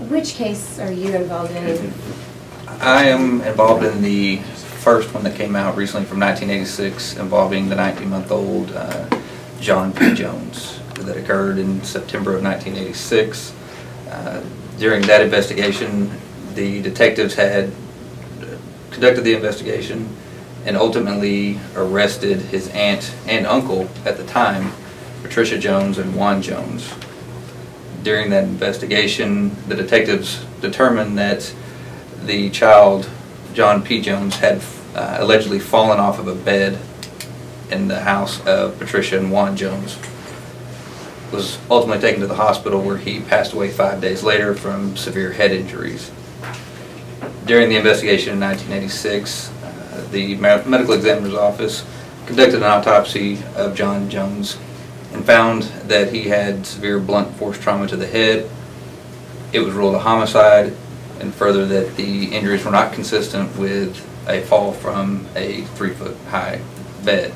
Which case are you involved in? I am involved in the first one that came out recently from 1986 involving the 19-month-old John P. Jones that occurred in September of 1986. During that investigation, the detectives had conducted the investigation and ultimately arrested his aunt and uncle at the time, Patricia Jones and Juan Jones. During that investigation, the detectives determined that the child, John P. Jones, had allegedly fallen off of a bed in the house of Patricia and Juan Jones. Was ultimately taken to the hospital where he passed away 5 days later from severe head injuries. During the investigation in 1986, the medical examiner's office conducted an autopsy of John Jones and found that he had severe blunt force trauma to the head. It was ruled a homicide, and further that the injuries were not consistent with a fall from a 3-foot-high bed.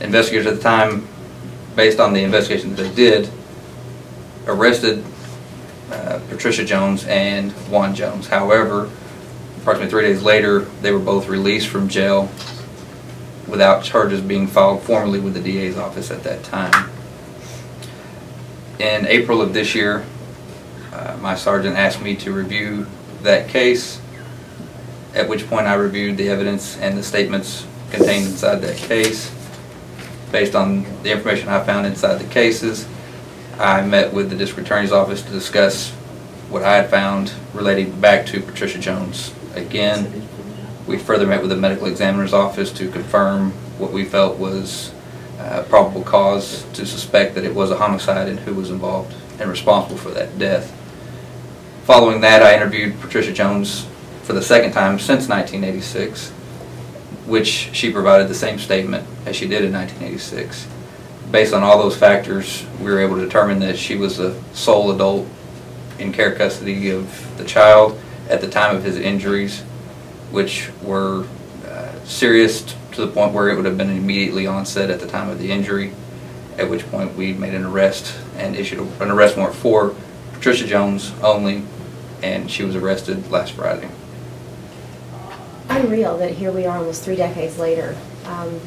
Investigators at the time, based on the investigation that they did, arrested Patricia Jones and Juan Jones. However, approximately 3 days later, they were both released from jail without charges being filed formally with the DA's office at that time. In April of this year, my sergeant asked me to review that case, at which point I reviewed the evidence and the statements contained inside that case. Based on the information I found inside the cases, I met with the district attorney's office to discuss what I had found relating back to Patricia Jones. Again, we further met with the medical examiner's office to confirm what we felt was probable cause to suspect that it was a homicide and who was involved and responsible for that death. Following that, I interviewed Patricia Jones for the second time since 1986, which she provided the same statement as she did in 1986. Based on all those factors, we were able to determine that she was the sole adult in care custody of the child at the time of his injuries, which were serious to the point where it would have been immediately onset at the time of the injury, at which point we made an arrest and issued an arrest warrant for Patricia Jones only, and she was arrested last Friday. Unreal that here we are almost 3 decades later.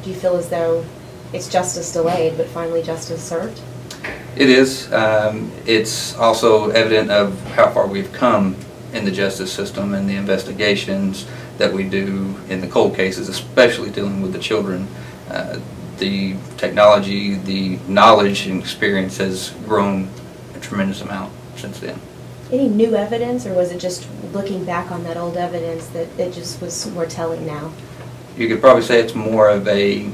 Do you feel as though it's justice delayed but finally justice served? It is. It's also evident of how far we've come in the justice system and the investigations that we do in the cold cases, especially dealing with the children. The technology, the knowledge and experience has grown a tremendous amount since then. Any new evidence, or was it just looking back on that old evidence that it just was more telling now? You could probably say it's more of a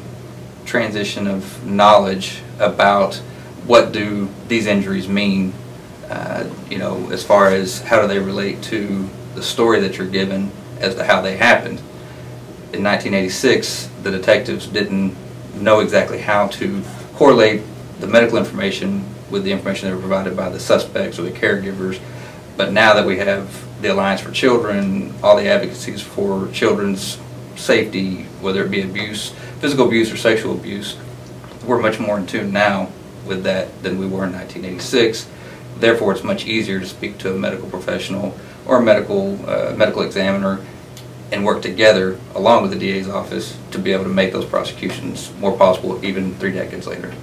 transition of knowledge about what do these injuries mean, you know, as far as how do they relate to the story that you're given as to how they happened. In 1986, the detectives didn't know exactly how to correlate the medical information with the information that were provided by the suspects or the caregivers. But now that we have the Alliance for Children, all the advocacies for children's safety, whether it be abuse, physical abuse or sexual abuse, we're much more in tune now with that than we were in 1986. Therefore, it's much easier to speak to a medical professional or a medical examiner and work together along with the DA's office to be able to make those prosecutions more possible even 3 decades later.